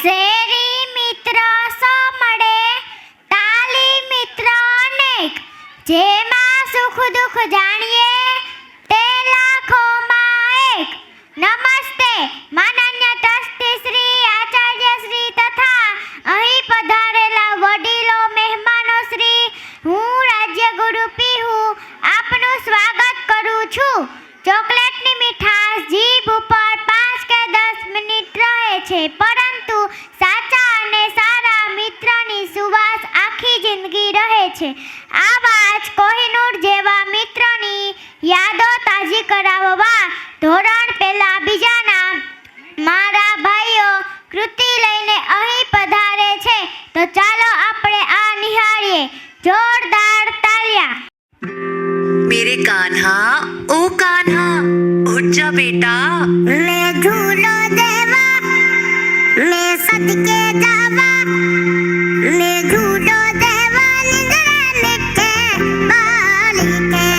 શેરી મિત્ર સો મળે, તાલી મિત્ર અનેક, જેમાં સુખ દુઃખ જાણીએ તે લાખોમાં એક. નમસ્તે માનનીય ટ્રસ્ટી શ્રી, આચાર્ય શ્રી તથા અહીં પધારેલા વડીલો, મહેમાનો શ્રી, હું રાજ્યગુરુ પીહુ આપનું સ્વાગત કરું છું. ચોકલેટની મીઠાશ જીભ ઉપર 5 કે 10 મિનિટ રહે છે, પરંતુ સાચા અને સારા મિત્રની સુવાસ આખી જિંદગી રહે છે. આવા જ કોહિનૂર જેવા મિત્રની યાદો તાજી કરાવવા ધોરણ પહેલા બીજાના મારા ભાઈઓ કૃતિ લઈને અહીં પધારે છે. તો ચાલો આપણે આ નિહાળીએ. જોરદાર તાલિયા. मेरे कान्हा, ओ कान्हा, उठ जा बेटा. मैं झूलो देवा, मैं सदके जावा, मैं झूलो देवा निंद्रा मिटे बालिके,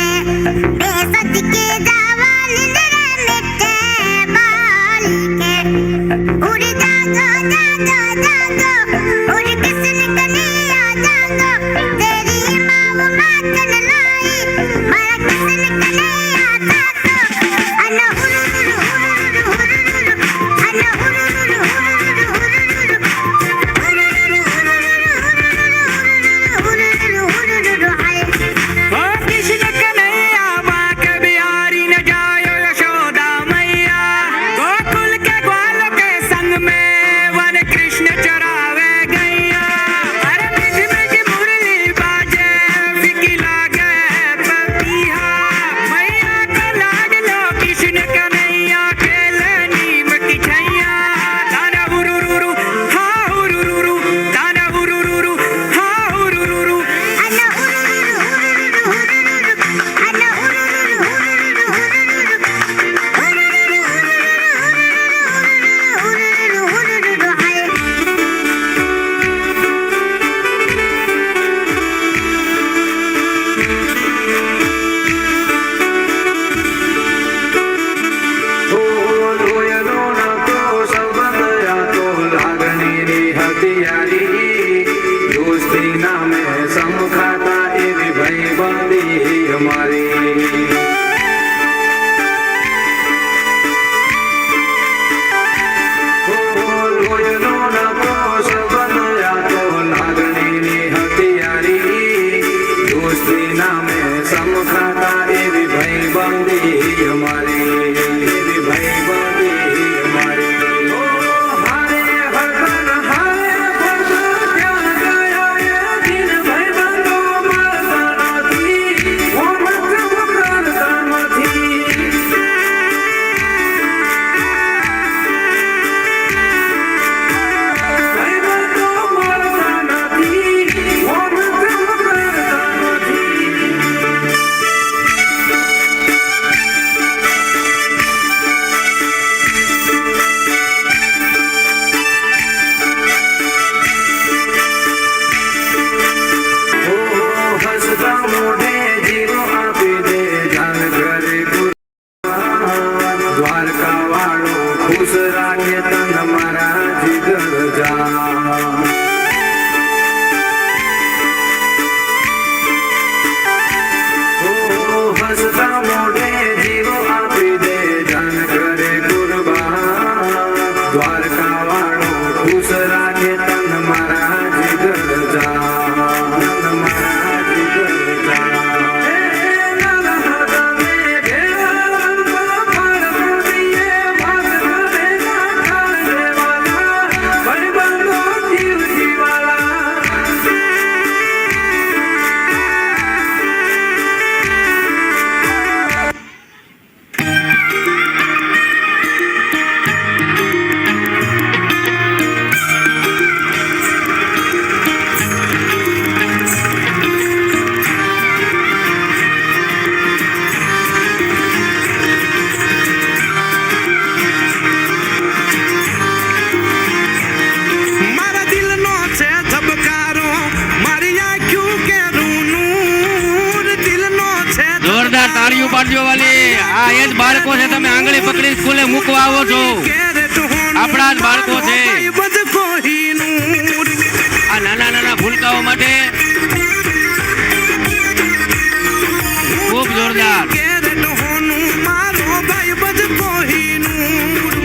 मैं सदके जावा निंद्रा मिटे बालिके. उड़ जागो जागो जागो, उड़ किसने कन्हैया जागो, तेरी माँ मातन लाई, मारा किसने कन्हैया जागो. अना हुरुरु हुरुरु हुरुरु, अना हुरुरु हुरुरु हुरुरु, हुरुरु हुरुरु हुरुरु हाय. ओ कृष्ण कन्हैया बांक बिहारी न जायो यशोदा मैया, गोकुल के ग्वाल के संग में वन कृष्ण चरावे गैया. अरे मीठी मीठी मुरली बाजे, फीकी लागे पपीहा, मैया का लाडलो कृष्ण कन्हैया खेले नीम की छैया. दाना हुरुरुरु हाँ हुरुरुरु, दाना हुरुरुरु हाँ हुरुरुरु. अना हुरुरु हुरुरु हुरुरु, अना हुरुरु हुरुरु हुरुरु, हुरुरु हुरुरु हुरुरु हाय. ધોયનો નતો સંબંધ આતો લાગણીની હથિયારી, દોસ્તી નામે સમખાતા એવી ભાઈબંધી અમારી. ધોયનો નતો સંબંધ આતો લાગણીની હથિયારી, દોસ્તી નામે સમખાતા એવી ભાઈબંધી અમારી, એવી ભાઈબંધી અમારી. ઓ હારે હરદન હારે ભગત ત્યાં ગયા એ દિન ભાઈબંધો મળતા નથી, ઓ મતલબ કરતા નથી. ભાઈબંધો મળતા નથી, ઓ મતલબ કરતા નથી. ઓ હસતા મોઢે જીવ આપી દે, જાન ઘરે દ્વારકા વાળો ખુશ રાખે તન મારા જીગર જા. ઓ હસતા મોઢે જીવ આપી દે, જાન ઘરે કુરબાન, દ્વારકા વાળો ખુશ રાખે તન મારા જીગર જા, તન મારા જીગર જા. જીવ જીવાલા મારા દિલનો છે ધબકારો, મારી આંખ્યું કે રૂનું દિલનો છે. જોરદાર તાળીઓ પાડજો વાલી. આ એ જ બાળકો છે તમે આંગળી પકડી સ્કૂલે મૂકવા આવો છો. આપણા જ બાળકો છે. બધ કોહિનૂર આ નાના નાના ભૂલકાઓ માટે ખૂબ જોરદાર. કેરેટ હોનું મારો ભાઈ બધ કોહિનૂર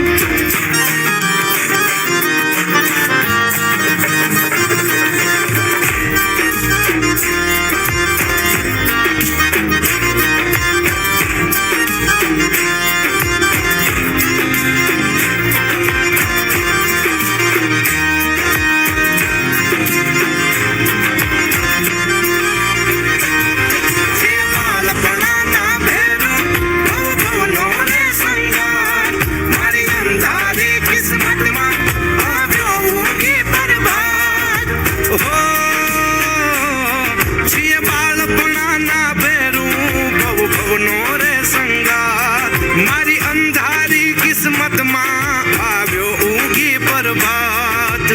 મારી અંધારી કિસ્મતમાં આવ્યો ઊંઘી પ્રભાત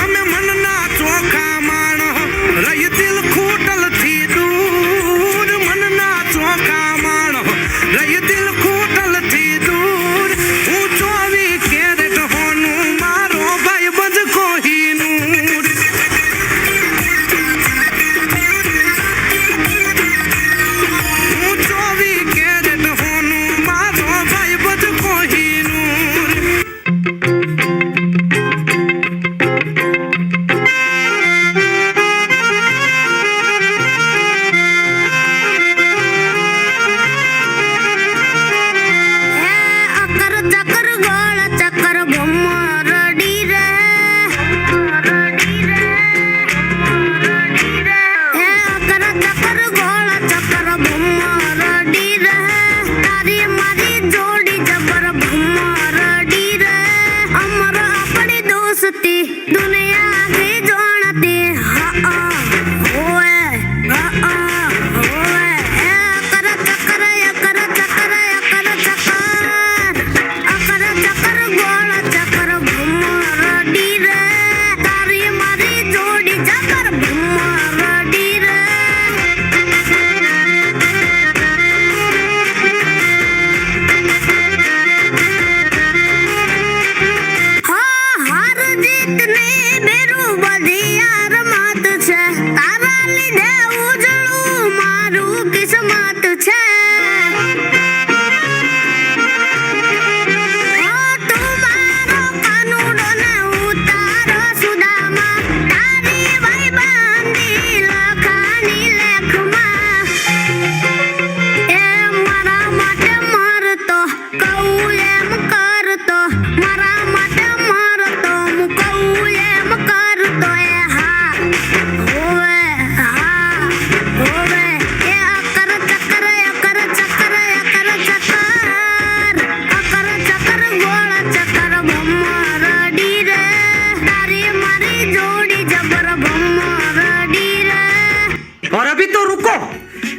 અમે મનના ચોખા માણો રહી દિલ ખૂટલ થી દૂર મનના ચોખા માણો રહી દિલ ખૂટલ થી દૂર હું 24 કેરેટ હોનું મારો ભાઈ બધ કોહિનૂર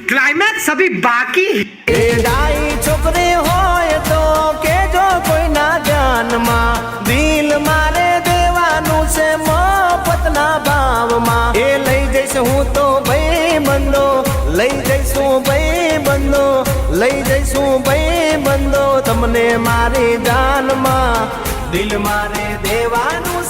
क्लाइमैक्स अभी बाकी डाई छोकरे होय तो केजो कोई ना ધ્યાનમાં દિલ મારે દેવાનું છે મફતના ભાવમાં એ લઈ જઈશ હું તો ભાઈ બંધો લઈ જઈશું ભાઈ બંધો લઈ જઈશું ભાઈ બંધો તમને મારી જાનમાં દિલ મારે દેવાનું